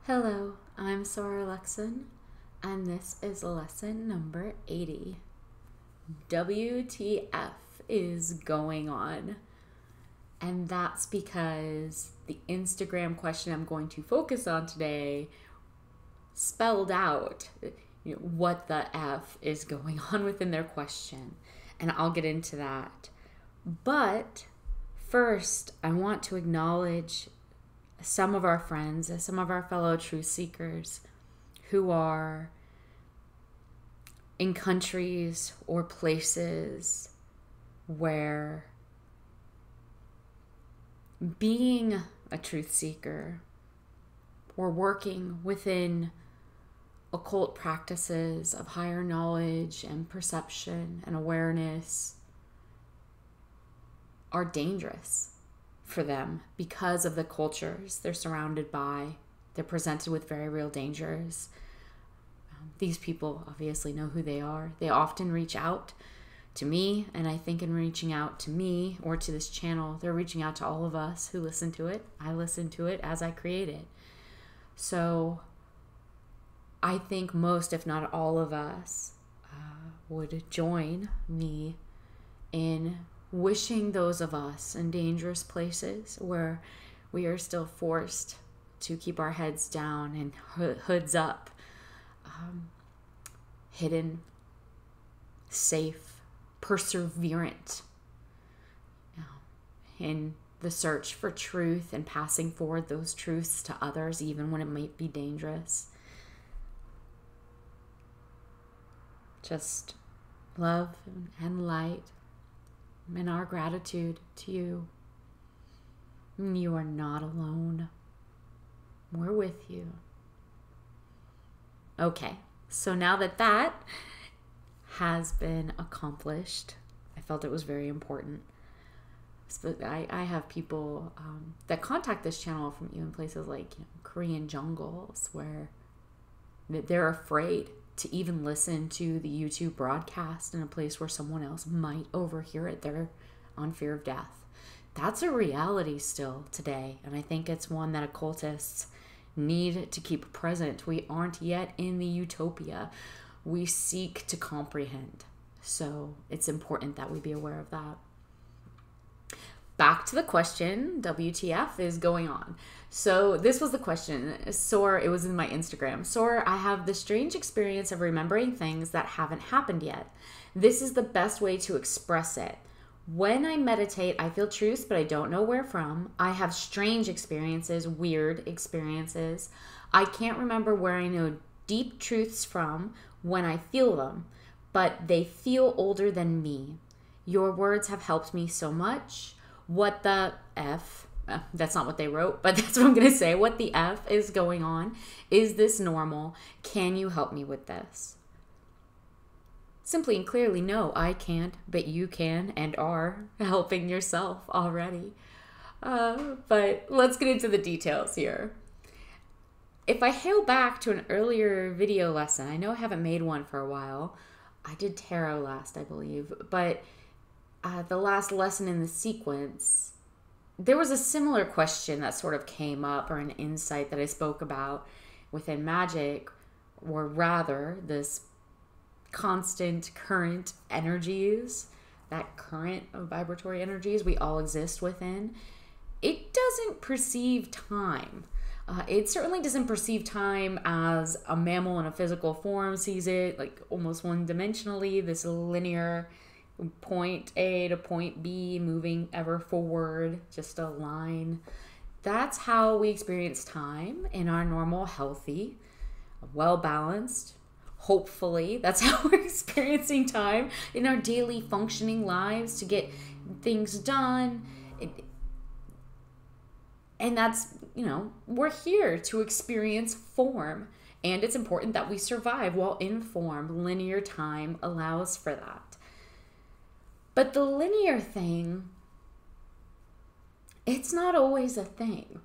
Hello, I'm Sora Lexon, and this is lesson number 80. WTF is going on? And that's because the Instagram question I'm going to focus on today spelled out what the F is going on within their question. And I'll get into that. But first, I want to acknowledge some of our friends, some of our fellow truth seekers who are in countries or places where being a truth seeker or working within occult practices of higher knowledge and perception and awareness are dangerous for them because of the cultures they're surrounded by. They're presented with very real dangers. These people obviously know who they are. They often reach out to me, and I think in reaching out to me or to this channel, they're reaching out to all of us who listen to it. I listen to it as I create it. So I think most, if not all of us, would join me in wishing those of us in dangerous places where we are still forced to keep our heads down and hoods up, hidden, safe, perseverant, in the search for truth and passing forward those truths to others, even when it might be dangerous. Just love and light and our gratitude to you. You are not alone. We're with you. Okay, so now that that has been accomplished, I felt it was very important. I have people that contact this channel from even places like Korean jungles where they're afraid to even listen to the YouTube broadcast in a place where someone else might overhear it. They're on fear of death. That's a reality still today, and I think it's one that occultists need to keep present. We aren't yet in the utopia. We seek to comprehend. So it's important that we be aware of that. Back to the question, WTF is going on? So this was the question. Sor, it was in my Instagram. Sor, I have the strange experience of remembering things that haven't happened yet. This is the best way to express it. When I meditate, I feel truths, but I don't know where from. I have strange experiences, weird experiences. I can't remember where I know deep truths from when I feel them, but they feel older than me. Your words have helped me so much. What the F? That's not what they wrote, but that's what I'm going to say. What the F is going on? Is this normal? Can you help me with this? Simply and clearly, no, I can't, but you can and are helping yourself already. But let's get into the details here. If I hail back to an earlier video lesson, I know I haven't made one for a while. I did tarot last, I believe, but the last lesson in the sequence, there was a similar question that sort of came up, or an insight that I spoke about within magic, or rather this constant current energies, that current of vibratory energies we all exist within. It doesn't perceive time. It certainly doesn't perceive time as a mammal in a physical form sees it, like almost one-dimensionally, this linear point A to point B, moving ever forward, just a line. That's how we experience time in our normal, healthy, well-balanced, hopefully, that's how we're experiencing time in our daily functioning lives to get things done. And that's, we're here to experience form. And it's important that we survive while in form. Linear time allows for that. But the linear thing, it's not always a thing.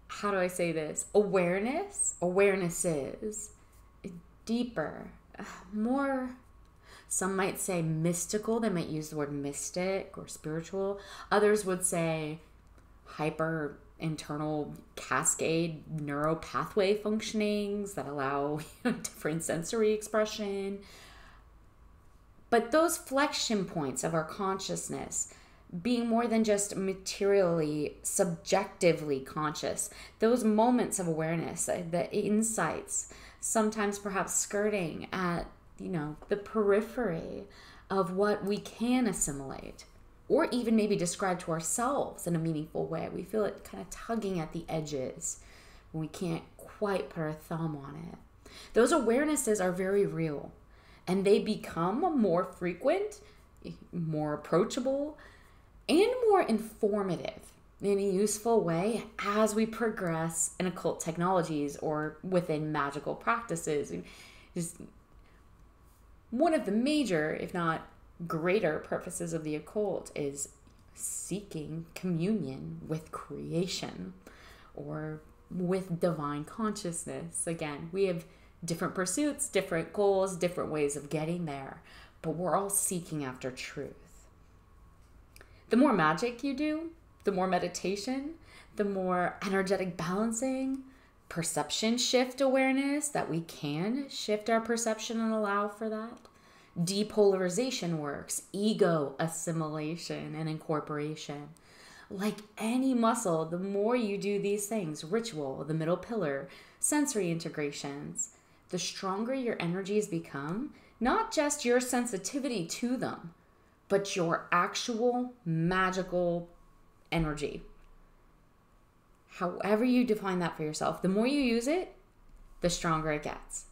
How do I say this? Awareness is deeper, more, some might say mystical. They might use the word mystic or spiritual. Others would say hyper internal cascade neural pathway functionings that allow different sensory expression. But those flexion points of our consciousness, being more than just materially, subjectively conscious, those moments of awareness, the insights, sometimes perhaps skirting at, the periphery of what we can assimilate, or even maybe describe to ourselves in a meaningful way. We feel it kind of tugging at the edges when we can't quite put our thumb on it. Those awarenesses are very real, and they become more frequent, more approachable, and more informative in a useful way as we progress in occult technologies or within magical practices. Just one of the major, if not greater, purposes of the occult is seeking communion with creation or with divine consciousness. Again, we have different pursuits, different goals, different ways of getting there, but we're all seeking after truth. The more magic you do, the more meditation, the more energetic balancing, perception shift awareness, that we can shift our perception and allow for that. Depolarization works, ego assimilation and incorporation. Like any muscle, the more you do these things, ritual, the middle pillar, sensory integrations, the stronger your energies become, not just your sensitivity to them, but your actual magical energy. However you define that for yourself, the more you use it, the stronger it gets.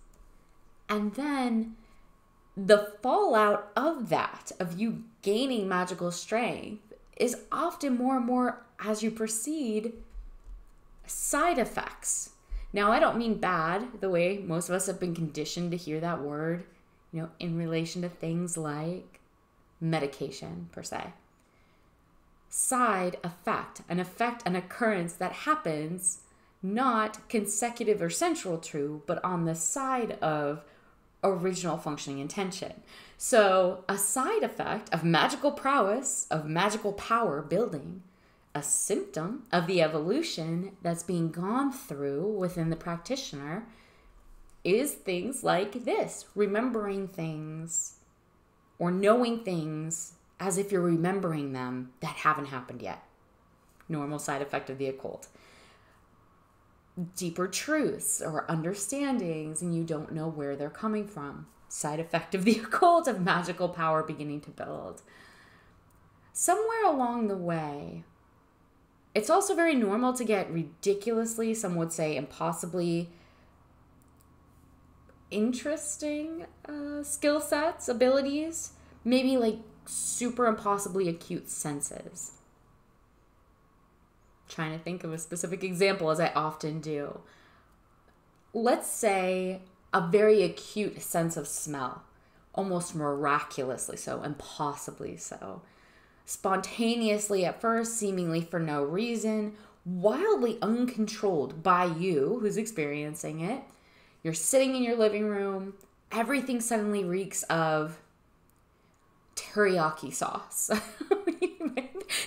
And then the fallout of that, of you gaining magical strength, is often more and more, as you proceed, side effects. Now, I don't mean bad, the way most of us have been conditioned to hear that word, in relation to things like medication, per se. Side effect, an occurrence that happens not consecutive or central to, but on the side of original functioning intention. So a side effect of magical prowess, of magical power building, a symptom of the evolution that's being gone through within the practitioner, is things like this: remembering things or knowing things as if you're remembering them that haven't happened yet. Normal side effect of the occult. Deeper truths or understandings and you don't know where they're coming from. Side effect of the occult, of magical power beginning to build. Somewhere along the way, it's also very normal to get ridiculously, some would say impossibly, interesting skill sets, abilities, maybe like super impossibly acute senses. Trying to think of a specific example, as I often do. Let's say a very acute sense of smell, almost miraculously so, impossibly so. Spontaneously at first, seemingly for no reason, wildly uncontrolled by you who's experiencing it. You're sitting in your living room, everything suddenly reeks of teriyaki sauce.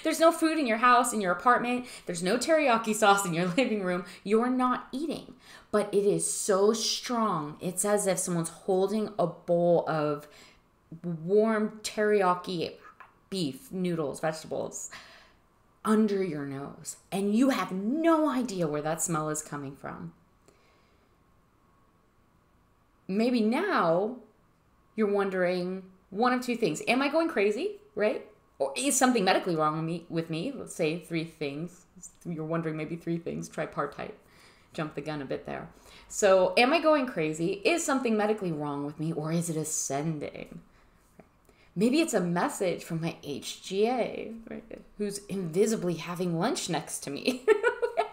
There's no food in your house, in your apartment. There's no teriyaki sauce in your living room. You're not eating, but it is so strong. It's as if someone's holding a bowl of warm teriyaki beef, noodles, vegetables under your nose, and you have no idea where that smell is coming from. Maybe now you're wondering one of two things. Am I going crazy, right? Or is something medically wrong with me? Let's say three things. You're wondering maybe three things, tripartite. Jump the gun a bit there. So am I going crazy? Is something medically wrong with me, or is it ascending? Maybe it's a message from my HGA, right, who's invisibly having lunch next to me.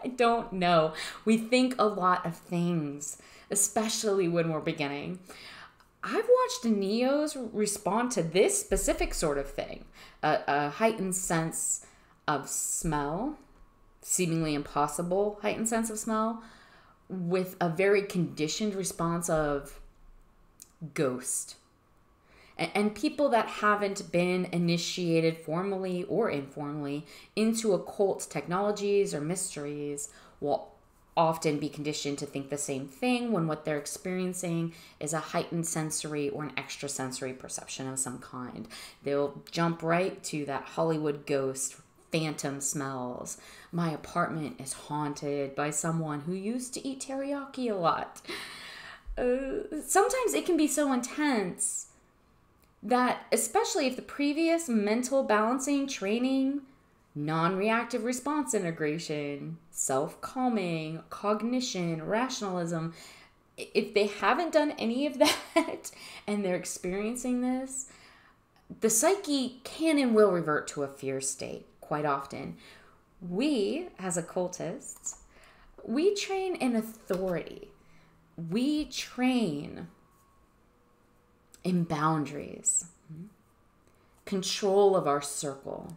I don't know. We think a lot of things, especially when we're beginning. I've watched neos respond to this specific sort of thing, a heightened sense of smell, seemingly impossible heightened sense of smell, with a very conditioned response of ghost. And people that haven't been initiated formally or informally into occult technologies or mysteries will often be conditioned to think the same thing when what they're experiencing is a heightened sensory or an extrasensory perception of some kind. They'll jump right to that Hollywood ghost, phantom smells. My apartment is haunted by someone who used to eat teriyaki a lot. Sometimes it can be so intense that, especially if the previous mental balancing training, non-reactive response integration, self-calming, cognition, rationalism, if they haven't done any of that and they're experiencing this, the psyche can and will revert to a fear state quite often. We, as occultists, we train in authority. We train in boundaries, control of our circle,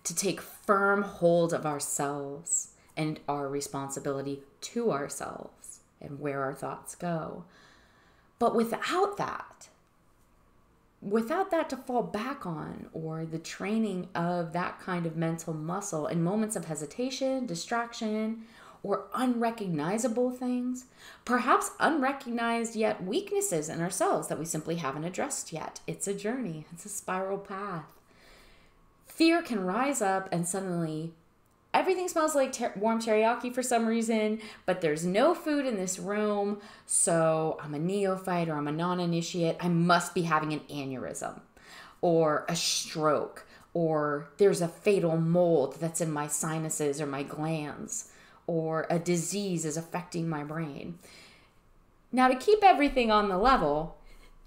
to take firm hold of ourselves and our responsibility to ourselves and where our thoughts go. But without that to fall back on, or the training of that kind of mental muscle in moments of hesitation, distraction, or unrecognizable things, perhaps unrecognized yet weaknesses in ourselves that we simply haven't addressed yet. It's a journey. It's a spiral path. Fear can rise up and suddenly everything smells like warm teriyaki for some reason, but there's no food in this room, so I'm a neophyte or I'm a non-initiate. I must be having an aneurysm or a stroke, or there's a fatal mold that's in my sinuses or my glands, or a disease is affecting my brain. Now, to keep everything on the level,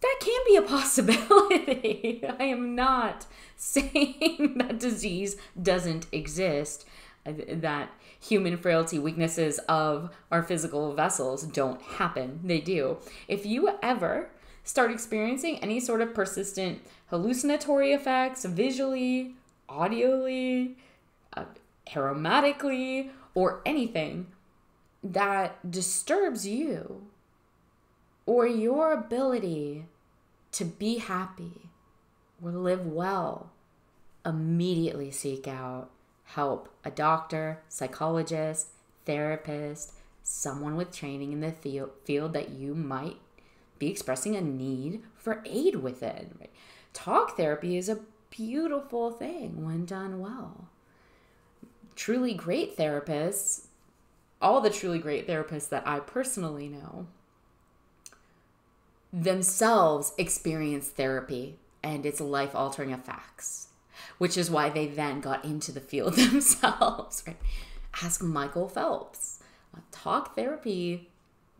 that can be a possibility. I am not saying that disease doesn't exist, that human frailty, weaknesses of our physical vessels don't happen. They do. If you ever start experiencing any sort of persistent hallucinatory effects, visually, audioly, aromatically, or anything that disturbs you or your ability to be happy or live well, immediately seek out help. A doctor, psychologist, therapist, someone with training in the field that you might be expressing a need for aid within. Talk therapy is a beautiful thing when done well. Truly great therapists, all the truly great therapists that I personally know, themselves experience therapy and its life-altering effects, which is why they then got into the field themselves. Right? Ask Michael Phelps. Talk therapy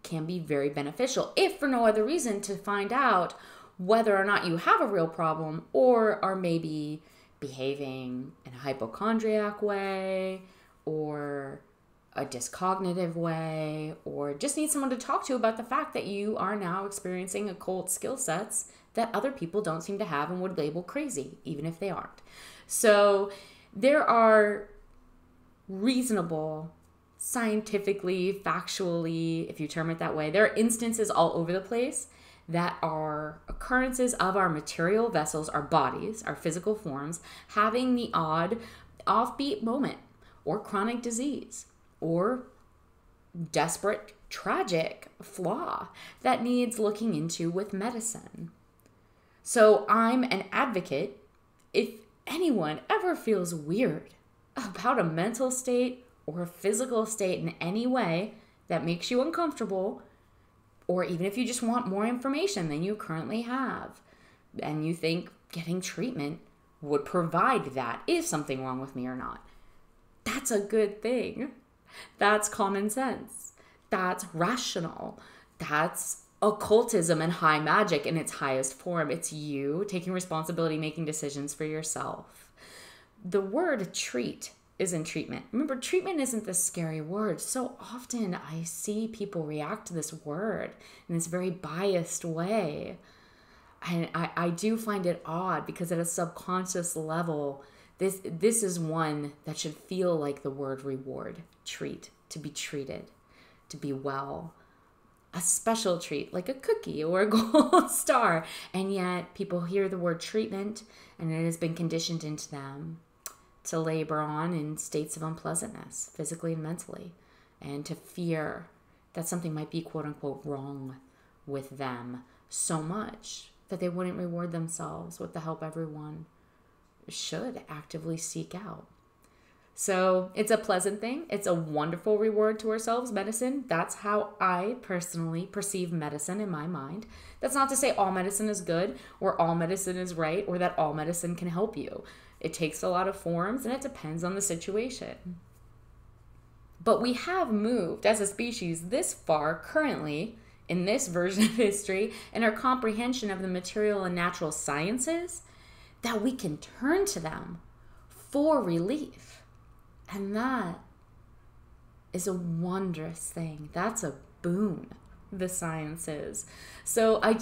can be very beneficial, if for no other reason, to find out whether or not you have a real problem or are maybe behaving in a hypochondriac way or a dyscognitive way, or just need someone to talk to about the fact that you are now experiencing occult skill sets that other people don't seem to have and would label crazy, even if they aren't. So there are reasonable, scientifically, factually, if you term it that way, there are instances all over the place that are occurrences of our material vessels, our bodies, our physical forms, having the odd offbeat moment, or chronic disease, or desperate, tragic flaw that needs looking into with medicine. So I'm an advocate. If anyone ever feels weird about a mental state or a physical state in any way that makes you uncomfortable, or even if you just want more information than you currently have, and you think getting treatment would provide that, is something wrong with me or not, that's a good thing. That's common sense. That's rational. That's occultism and high magic in its highest form. It's you taking responsibility, making decisions for yourself. The word treat is in treatment. Remember, treatment isn't this scary word. So often I see people react to this word in this very biased way. And I do find it odd because at a subconscious level, this is one that should feel like the word reward, treat, to be treated, to be well. a special treat like a cookie or a gold star. And yet people hear the word treatment and it has been conditioned into them to labor on in states of unpleasantness, physically and mentally, and to fear that something might be quote unquote wrong with them so much that they wouldn't reward themselves with the help everyone should actively seek out. So it's a pleasant thing. It's a wonderful reward to ourselves, medicine. That's how I personally perceive medicine in my mind. That's not to say all medicine is good or all medicine is right or that all medicine can help you. It takes a lot of forms and it depends on the situation. But we have moved as a species this far currently in this version of history in our comprehension of the material and natural sciences that we can turn to them for relief. And that is a wondrous thing. That's a boon, the sciences. So I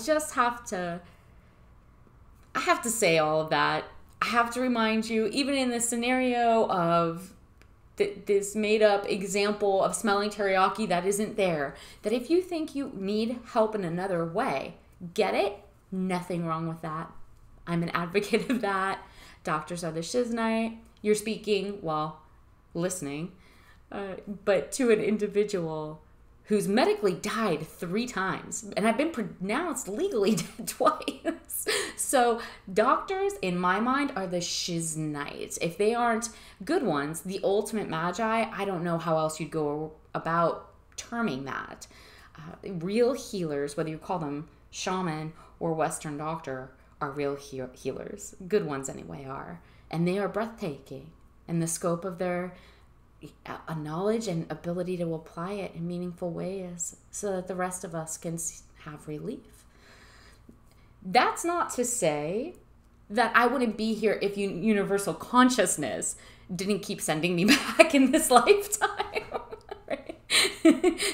have to say all of that. I have to remind you, even in the scenario of this made up example of smelling teriyaki that isn't there, that if you think you need help in another way, get it? Nothing wrong with that. I'm an advocate of that. Doctors are the shiznite. You're speaking, well, listening, but to an individual who's medically died 3 times and I've been pronounced legally dead twice. So doctors, in my mind, are the shiznite. If they aren't good ones, the ultimate magi, I don't know how else you'd go about terming that. Real healers, whether you call them shaman or Western doctor, are real healers. Good ones anyway are. And they are breathtaking. And the scope of their knowledge and ability to apply it in meaningful ways so that the rest of us can have relief. That's not to say that I wouldn't be here if universal consciousness didn't keep sending me back in this lifetime. Right?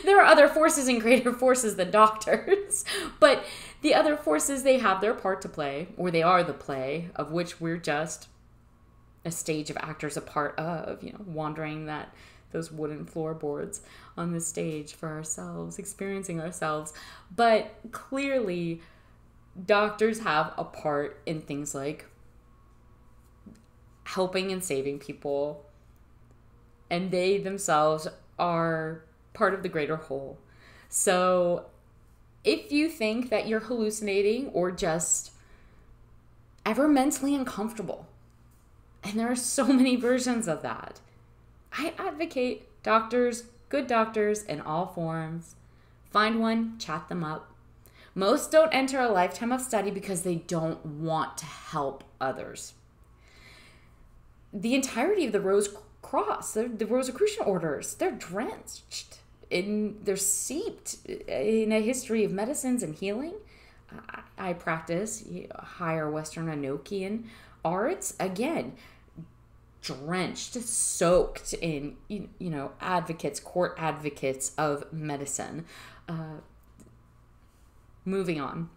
There are other forces and greater forces than doctors, but the other forces, they have their part to play, or they are the play of which we're just a stage of actors a part of, wandering those wooden floorboards on the stage for ourselves, experiencing ourselves. But clearly, doctors have a part in things like helping and saving people, and they themselves are part of the greater whole. So if you think that you're hallucinating or just ever mentally uncomfortable, and there are so many versions of that, I advocate doctors, good doctors in all forms. Find one, chat them up. Most don't enter a lifetime of study because they don't want to help others. The entirety of the Rose Cross, the Rosicrucian orders, they're drenched, they're seeped in a history of medicines and healing. I practice higher Western Enochian arts, again, drenched, soaked in, advocates, court advocates of medicine. Moving on.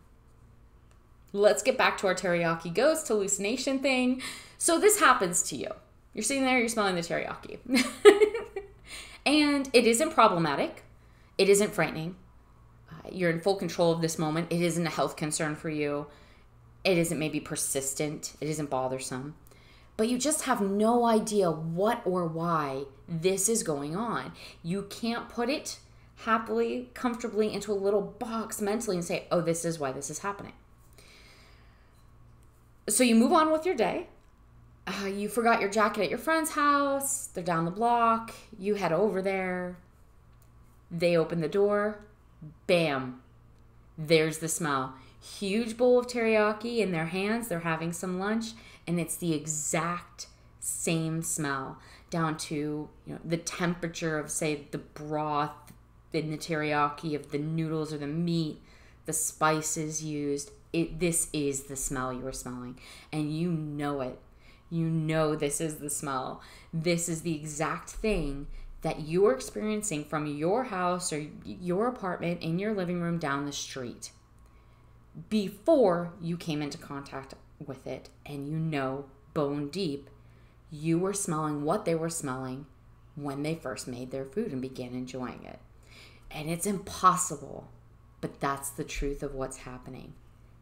Let's get back to our teriyaki ghost hallucination thing. So this happens to you. You're sitting there, you're smelling the teriyaki. And it isn't problematic. It isn't frightening. You're in full control of this moment. It isn't a health concern for you. It isn't maybe persistent. It isn't bothersome. But you just have no idea what or why this is going on. You can't put it happily, comfortably into a little box mentally and say, oh, this is why this is happening. So you move on with your day. You forgot your jacket at your friend's house. They're down the block. You head over there. They open the door. Bam. There's the smell. Huge bowl of teriyaki in their hands. They're having some lunch. And it's the exact same smell, down to the temperature of, say, the broth in the teriyaki, of the noodles or the meat, the spices used. This is the smell you are smelling. And you know it. You know this is the smell. This is the exact thing that you are experiencing from your house or your apartment in your living room down the street before you came into contact with it. And bone deep, you were smelling what they were smelling when they first made their food and began enjoying it. And it's impossible but that's the truth of what's happening.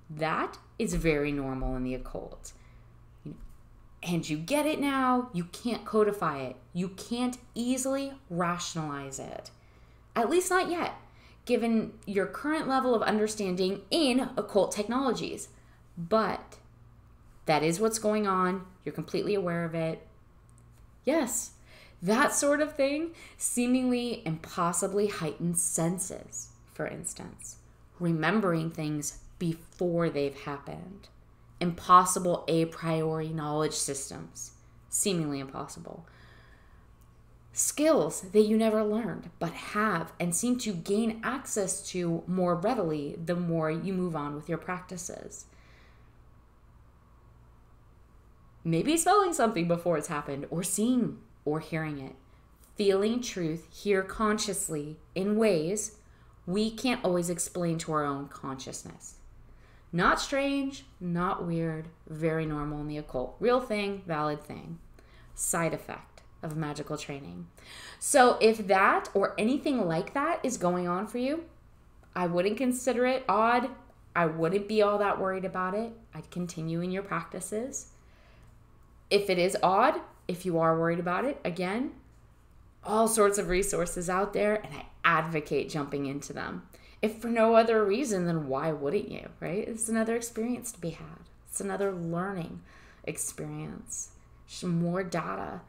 That is very normal in the occult. And you get it now. You can't codify it. You can't easily rationalize it. At least not yet, given your current level of understanding in occult technologies. But that is what's going on. You're completely aware of it. Yes, that sort of thing, seemingly impossibly heightened senses, for instance. Remembering things before they've happened. Impossible a priori knowledge systems. Seemingly impossible. Skills that you never learned, but have and seem to gain access to more readily the more you move on with your practices. Maybe smelling something before it's happened, or seeing or hearing it. Feeling truth here consciously in ways we can't always explain to our own consciousness. Not strange, not weird, very normal in the occult. Real thing, valid thing. Side effect of magical training. So if that or anything like that is going on for you, I wouldn't consider it odd. I wouldn't be all that worried about it. I'd continue in your practices. If it is odd, if you are worried about it, again, all sorts of resources out there, and I advocate jumping into them. If for no other reason, then why wouldn't you, right? It's another experience to be had. It's another learning experience. Just more data.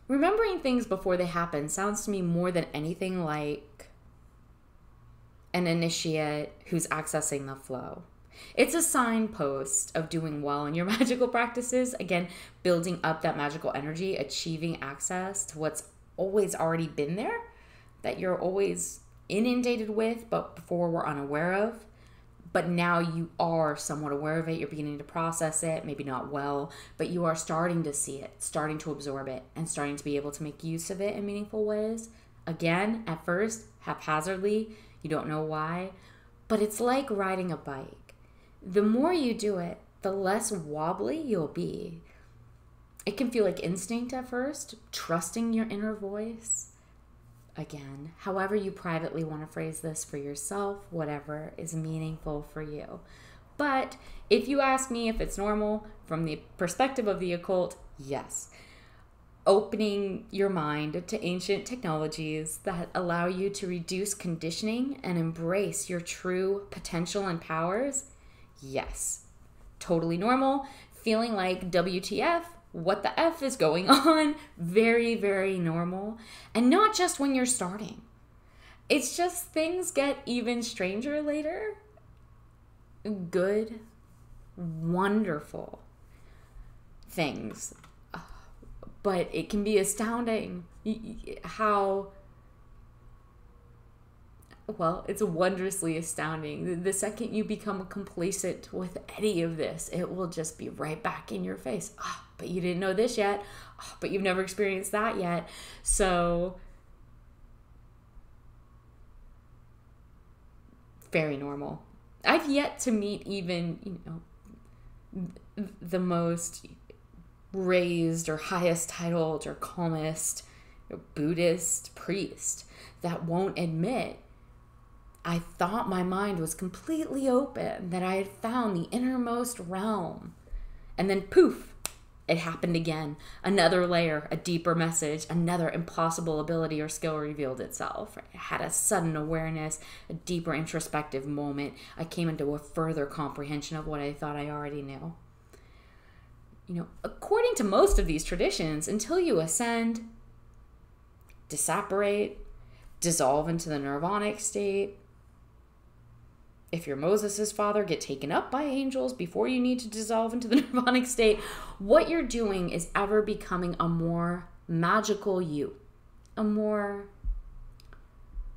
Remembering things before they happen sounds to me more than anything like an initiate who's accessing the flow. It's a signpost of doing well in your magical practices. Again, building up that magical energy, achieving access to what's always already been there, that you're always inundated with, but before we're unaware of. But now you are somewhat aware of it. You're beginning to process it, maybe not well, but you are starting to see it, starting to absorb it, and starting to be able to make use of it in meaningful ways. Again, at first, haphazardly, you don't know why, but it's like riding a bike. The more you do it, the less wobbly you'll be. It can feel like instinct at first, trusting your inner voice. Again, however you privately want to phrase this for yourself, whatever is meaningful for you. But if you ask me if it's normal from the perspective of the occult, yes. Opening your mind to ancient technologies that allow you to reduce conditioning and embrace your true potential and powers, yes. Totally normal. Feeling like WTF, what the F is going on? Very, very normal. And not just when you're starting. It's just things get even stranger later. Good, wonderful things. But it can be astounding how, well, it's wondrously astounding. The second you become complacent with any of this, it will just be right back in your face. But you didn't know this yet. But you've never experienced that yet. So, very normal. I've yet to meet even, the most raised or highest titled or calmest Buddhist priest that won't admit, I thought my mind was completely open, that I had found the innermost realm. And then poof, it happened again. Another layer, a deeper message, another impossible ability or skill revealed itself. I had a sudden awareness, a deeper introspective moment. I came into a further comprehension of what I thought I already knew. According to most of these traditions, until you ascend, disapparate, dissolve into the nirvanic state, if you're Moses' father, get taken up by angels before you need to dissolve into the nirvanic state, what you're doing is ever becoming a more magical you, a more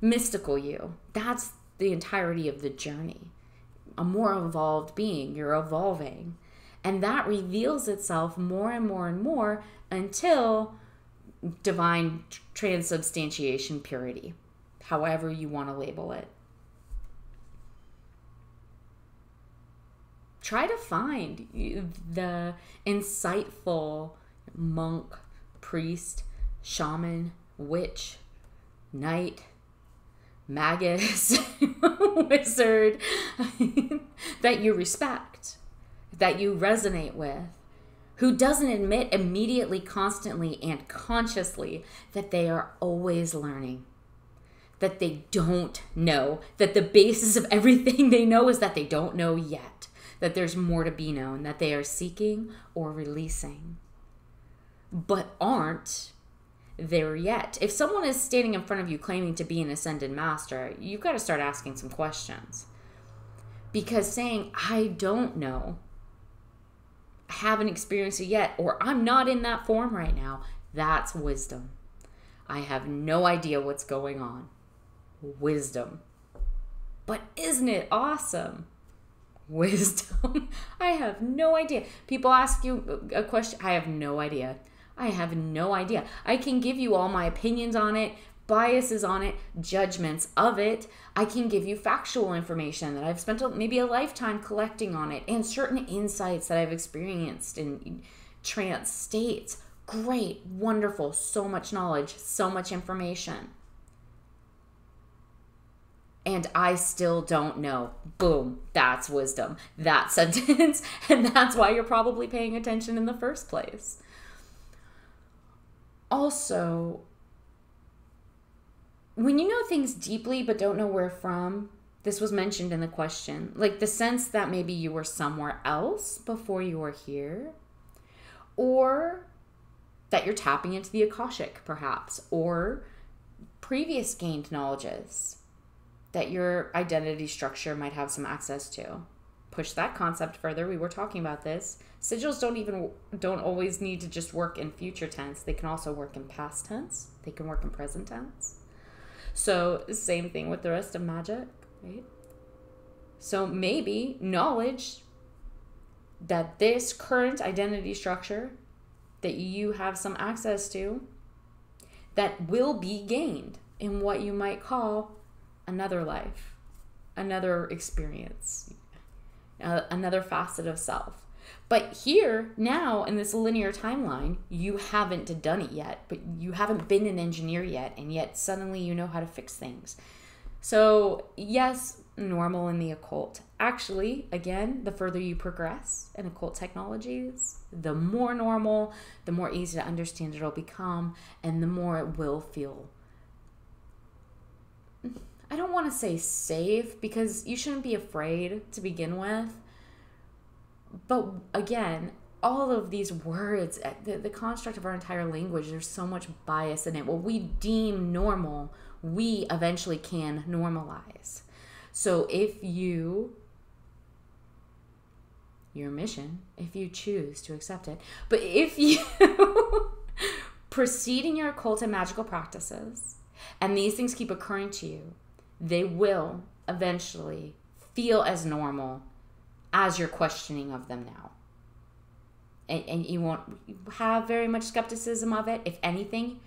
mystical you. That's the entirety of the journey. A more evolved being, you're evolving. And that reveals itself more and more and more until divine transubstantiation purity, however you want to label it. Try to find the insightful monk, priest, shaman, witch, knight, magus, wizard that you respect, that you resonate with, who doesn't admit immediately, constantly, and consciously that they are always learning, that they don't know, that the basis of everything they know is that they don't know yet, that there's more to be known, that they are seeking or releasing, but aren't there yet. If someone is standing in front of you claiming to be an ascended master, you've got to start asking some questions. Because saying, I don't know, I haven't experienced it yet, or I'm not in that form right now, that's wisdom. I have no idea what's going on. Wisdom. But isn't it awesome? Wisdom. I have no idea. People ask you a question. I have no idea. I have no idea. I can give you all my opinions on it, biases on it, judgments of it. I can give you factual information that I've spent maybe a lifetime collecting on it, and certain insights that I've experienced in trance states. Great, wonderful, so much knowledge, so much information. And I still don't know. Boom, that's wisdom. That sentence. And that's why you're probably paying attention in the first place. Also, when you know things deeply but don't know where from, this was mentioned in the question, like the sense that maybe you were somewhere else before you were here, or that you're tapping into the Akashic perhaps, or previous gained knowledges that your identity structure might have some access to. Push that concept further. We were talking about this. Sigils don't always need to just work in future tense. They can also work in past tense. They can work in present tense. So same thing with the rest of magic, right? So maybe knowledge that this current identity structure that you have some access to, that will be gained in what you might call another life, another experience, another facet of self. But here, now, in this linear timeline, you haven't done it yet, but you haven't been an engineer yet, and yet suddenly you know how to fix things. So, yes, normal in the occult. Actually, again, the further you progress in occult technologies, the more normal, the more easy to understand it'll become, and the more it will feel, I don't want to say safe, because you shouldn't be afraid to begin with. But again, all of these words, the construct of our entire language, there's so much bias in it. What we deem normal, we eventually can normalize. So if your mission, if you choose to accept it, but if you proceed in your occult and magical practices, and these things keep occurring to you, they will eventually feel as normal as your questioning of them now. And you won't have very much skepticism of it. If anything,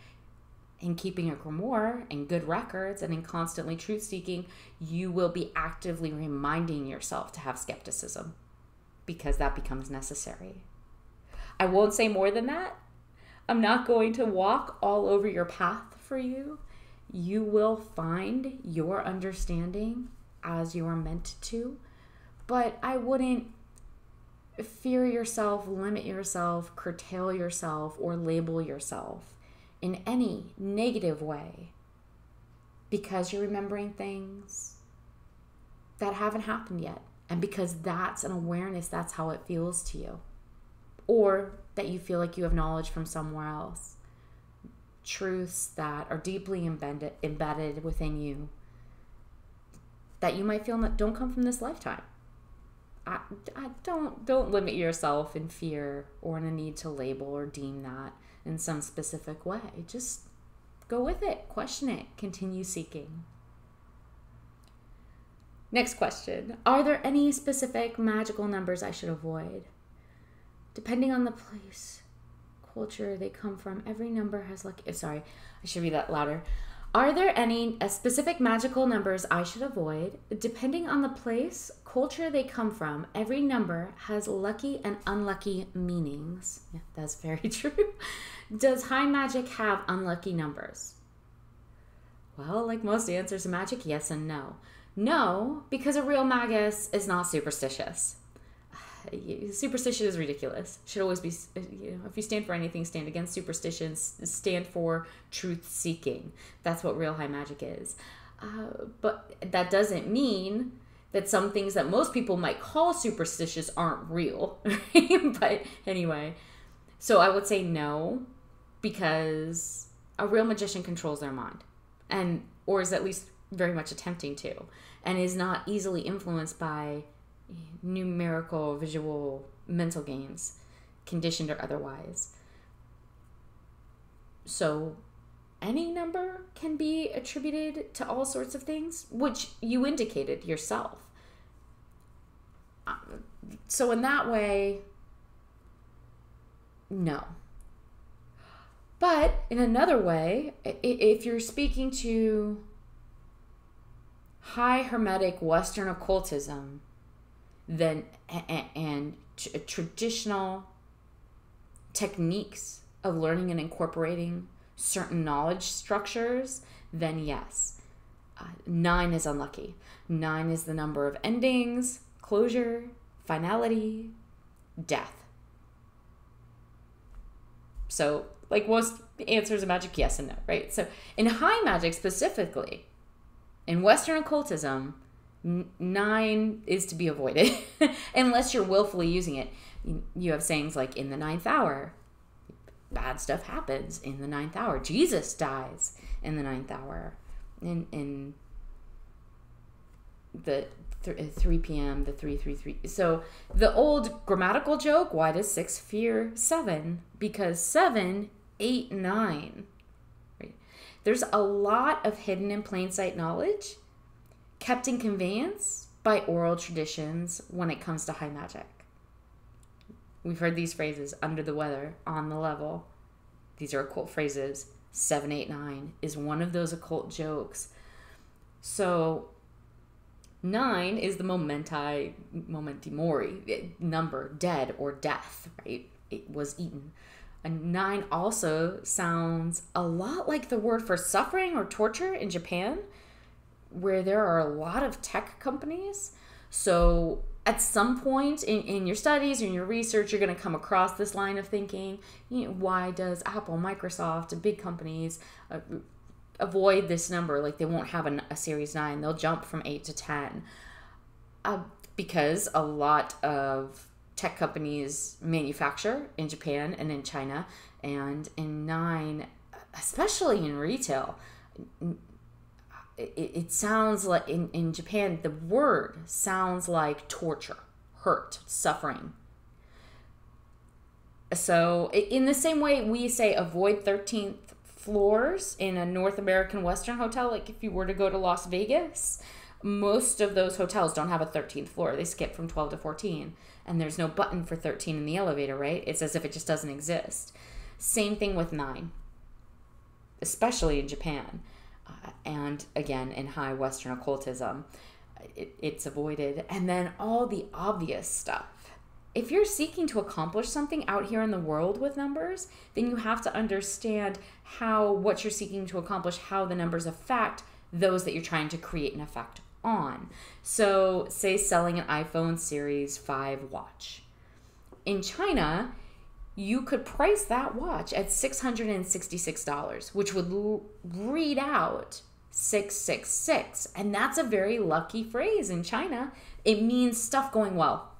in keeping a grimoire and good records and in constantly truth-seeking, you will be actively reminding yourself to have skepticism, because that becomes necessary. I won't say more than that. I'm not going to walk all over your path for you. You will find your understanding as you are meant to, but I wouldn't fear yourself, limit yourself, curtail yourself, or label yourself in any negative way because you're remembering things that haven't happened yet, and because that's an awareness, that's how it feels to you, or that you feel like you have knowledge from somewhere else. Truths that are deeply embedded within you that you might feel that don't come from this lifetime. I don't limit yourself in fear or in a need to label or deem that in some specific way. Just go with it, question it, continue seeking. Next question. Are there any specific magical numbers I should avoid? Depending on the place, culture they come from, every number has lucky... Sorry, I should read that louder. Are there any specific magical numbers I should avoid? Depending on the place, culture they come from, every number has lucky and unlucky meanings. Yeah, that's very true. Does high magic have unlucky numbers? Well, like most answers in magic, yes and no. No, because a real magus is not superstitious. Superstition is ridiculous. Should always be, if you stand for anything, stand against superstition, stand for truth seeking. That's what real high magic is. But that doesn't mean that some things that most people might call superstitious aren't real. But anyway, so I would say no, because a real magician controls their mind, or is at least very much attempting to, and is not easily influenced by numerical, visual, mental games, conditioned or otherwise. So any number can be attributed to all sorts of things, which you indicated yourself. So in that way, no. But in another way, if you're speaking to high Hermetic Western occultism, then and traditional techniques of learning and incorporating certain knowledge structures, then yes. 9 is unlucky. 9 is the number of endings, closure, finality, death. So, like most answers in magic, yes and no, right? So, in high magic specifically, in Western occultism, 9 is to be avoided unless you're willfully using it. You have sayings like in the 9th hour, bad stuff happens in the 9th hour. Jesus dies in the 9th hour. In the 3 p.m., the 333. So the old grammatical joke, why does 6 fear 7? Because 7, 8, 9. Right? There's a lot of hidden in plain sight knowledge kept in conveyance by oral traditions when it comes to high magic. We've heard these phrases, under the weather, on the level. These are occult phrases. 7, 8, 9 is one of those occult jokes. So 9 is the momenti mori, number, dead or death, right? It was eaten. A 9 also sounds a lot like the word for suffering or torture in Japan, where there are a lot of tech companies. So at some point in your studies or in your research, you're going to come across this line of thinking. Why does Apple, Microsoft, big companies avoid this number? Like they won't have a Series 9. They'll jump from 8 to 10. Because a lot of tech companies manufacture in Japan and in China. And in 9, especially in retail, it sounds like in Japan, the word sounds like torture, hurt, suffering. So in the same way we say avoid 13th floors in a North American Western hotel, like if you were to go to Las Vegas, most of those hotels don't have a 13th floor. They skip from 12 to 14. And there's no button for 13 in the elevator, right? It's as if it just doesn't exist. Same thing with 9, especially in Japan. And again, in high Western occultism, it's avoided. And then all the obvious stuff. If you're seeking to accomplish something out here in the world with numbers, then you have to understand what you're seeking to accomplish, how the numbers affect those that you're trying to create an effect on. So say selling an iPhone Series 5 watch. In China, you could price that watch at $666, which would read out 666. And that's a very lucky phrase in China. It means stuff going well,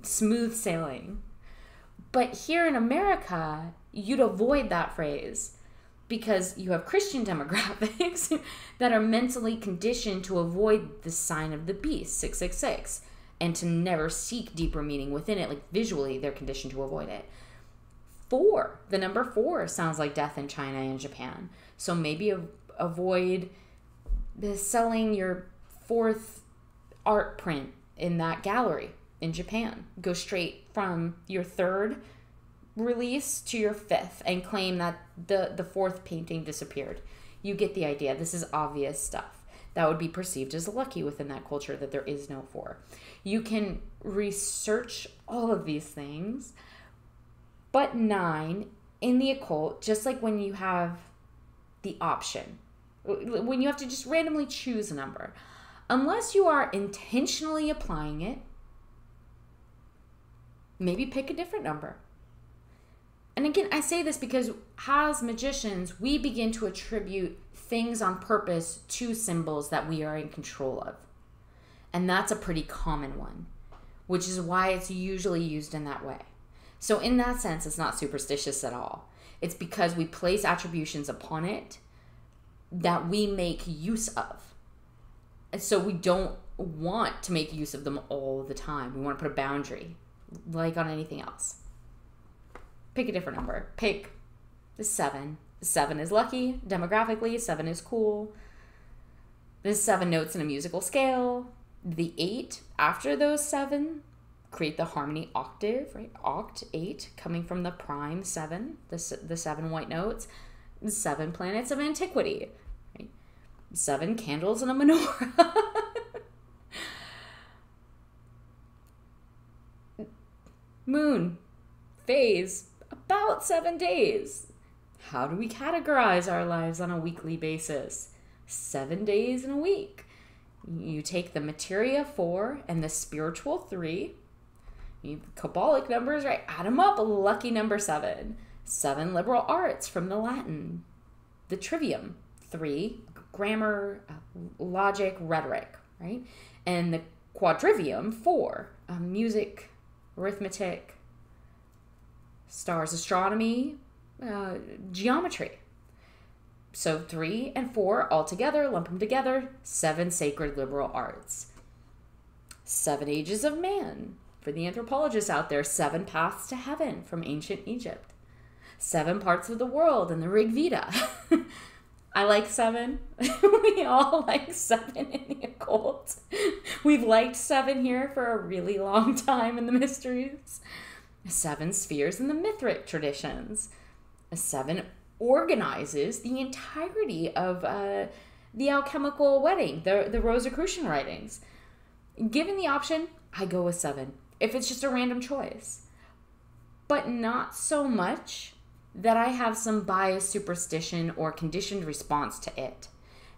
smooth sailing. But here in America, you'd avoid that phrase because you have Christian demographics that are mentally conditioned to avoid the sign of the beast, 666, and to never seek deeper meaning within it. Like visually, they're conditioned to avoid it. 4, the number 4 sounds like death in China and Japan. So maybe avoid selling your 4th art print in that gallery in Japan. Go straight from your 3rd release to your 5th and claim that the 4th painting disappeared. You get the idea. This is obvious stuff that would be perceived as lucky within that culture, that there is no 4. You can research all of these things. But 9 in the occult, just like when you have the option when you have to just randomly choose a number. Unless you are intentionally applying it, maybe pick a different number. And again, I say this because as magicians, we begin to attribute things on purpose to symbols that we are in control of. And that's a pretty common one, which is why it's usually used in that way. So in that sense, it's not superstitious at all. It's because we place attributions upon it that we make use of. And so we don't want to make use of them all the time. We want to put a boundary, like on anything else. Pick a different number. Pick the 7. 7 is lucky. Demographically, 7 is cool. There's 7 notes in a musical scale. The 8 after those 7 create the harmony octave, right? Oct, 8, coming from the prime 7, the 7 white notes. 7 planets of antiquity, right? 7 candles in a menorah. Moon, phase, about 7 days. How do we categorize our lives on a weekly basis? 7 days in a week. You take the materia 4 and the spiritual 3. You Kabbalic numbers, right? Add them up. Lucky number 7. 7 liberal arts from the Latin. The trivium 3, grammar, logic, rhetoric, right? And the quadrivium 4, music, arithmetic, stars, astronomy, geometry. So 3 and 4 all together, lump them together, 7 sacred liberal arts. 7 ages of man. For the anthropologists out there, 7 paths to heaven from ancient Egypt. 7 parts of the world in the Rig Veda. I like 7. We all like 7 in the occult. We've liked 7 here for a really long time in the mysteries. 7 spheres in the Mithric traditions. 7 organizes the entirety of the alchemical wedding, the Rosicrucian writings. Given the option, I go with 7. If it's just a random choice. But not so much that I have some biased superstition or conditioned response to it,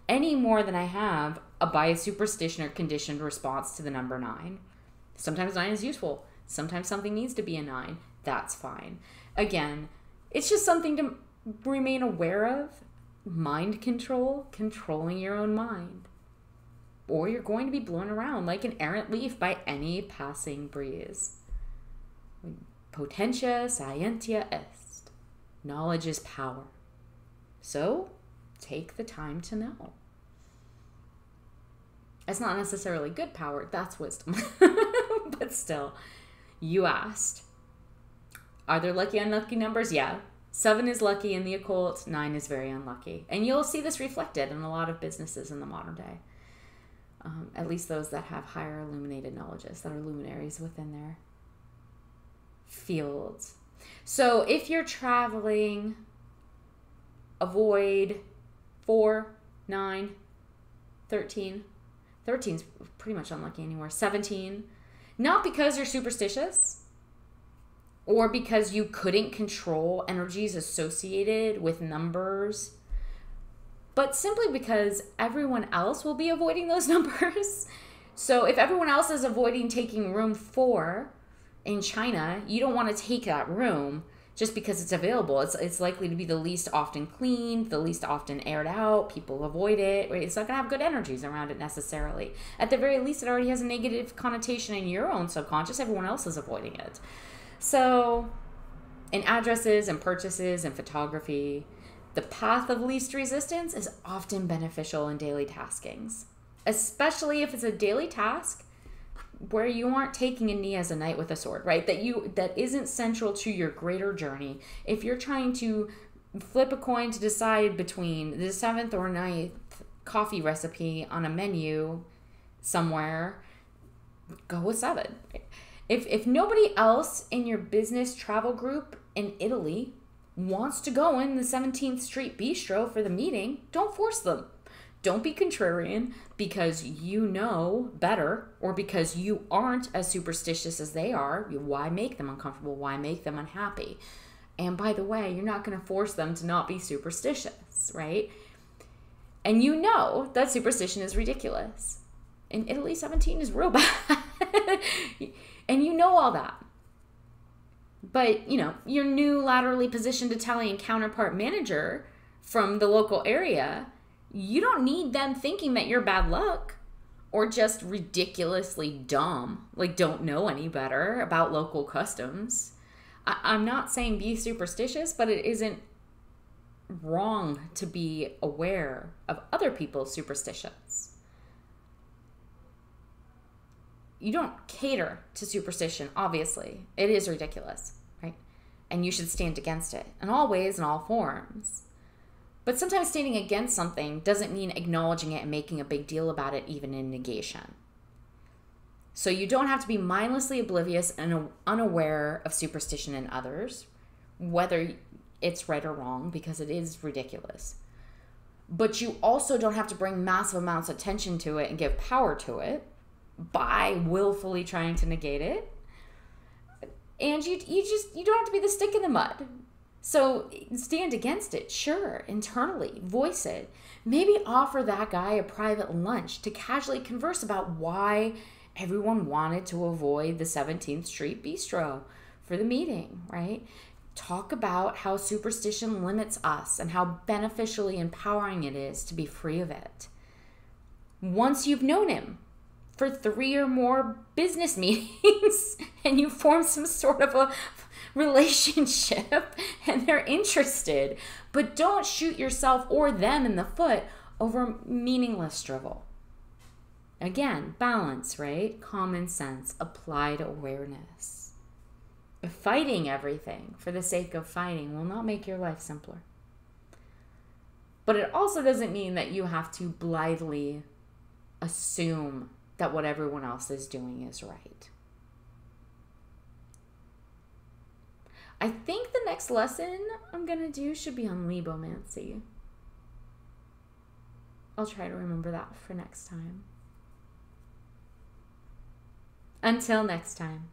any more than I have a biased superstition or conditioned response to the number 9. Sometimes 9 is useful. Sometimes something needs to be a 9. That's fine. Again, it's just something to remain aware of. Mind control, controlling your own mind. Or you're going to be blown around like an errant leaf by any passing breeze. Potentia scientia est. Knowledge is power. So, take the time to know. It's not necessarily good power, that's wisdom. But still, you asked. Are there lucky, unlucky numbers? Yeah. 7 is lucky in the occult, 9 is very unlucky. And you'll see this reflected in a lot of businesses in the modern day. At least those that have higher illuminated knowledges, that are luminaries within their fields. So if you're traveling, avoid 4, 9, 13. 13 is pretty much unlucky anywhere. 17. Not because you're superstitious or because you couldn't control energies associated with numbers, but simply because everyone else will be avoiding those numbers. So if everyone else is avoiding taking room 4 in China, you don't want to take that room just because it's available. It's likely to be the least often cleaned, the least often aired out. People avoid it. Right? It's not going to have good energies around it necessarily. At the very least, it already has a negative connotation in your own subconscious. Everyone else is avoiding it. So in addresses and purchases and photography, the path of least resistance is often beneficial in daily taskings, especially if it's a daily task where you aren't taking a knee as a knight with a sword, right? That isn't central to your greater journey. If you're trying to flip a coin to decide between the 7th or 9th coffee recipe on a menu somewhere, go with 7. If nobody else in your business travel group in Italy wants to go in the 17th Street Bistro for the meeting, don't force them. Don't be contrarian because you know better or because you aren't as superstitious as they are. Why make them uncomfortable? Why make them unhappy? And by the way, you're not going to force them to not be superstitious, right? And you know that superstition is ridiculous. In Italy, 17 is real bad. And you know all that. But, your new laterally positioned Italian counterpart manager from the local area, you don't need them thinking that you're bad luck or just ridiculously dumb, like don't know any better about local customs. I'm not saying be superstitious, but it isn't wrong to be aware of other people's superstitions. You don't cater to superstition, obviously. It is ridiculous, right? And you should stand against it in all ways and all forms. But sometimes standing against something doesn't mean acknowledging it and making a big deal about it, even in negation. So you don't have to be mindlessly oblivious and unaware of superstition in others, whether it's right or wrong, because it is ridiculous. But you also don't have to bring massive amounts of attention to it and give power to it by willfully trying to negate it. And you don't have to be the stick in the mud. So stand against it, sure, internally, voice it. Maybe offer that guy a private lunch to casually converse about why everyone wanted to avoid the 17th Street Bistro for the meeting, right? Talk about how superstition limits us and how beneficially empowering it is to be free of it. Once you've known him for 3 or more business meetings and you form some sort of a relationship and they're interested, but don't shoot yourself or them in the foot over meaningless drivel. Again, balance, right? Common sense, applied awareness. Fighting everything for the sake of fighting will not make your life simpler. But it also doesn't mean that you have to blithely assume that what everyone else is doing is right. I think the next lesson I'm going to do should be on Lebomancy. I'll try to remember that for next time. Until next time.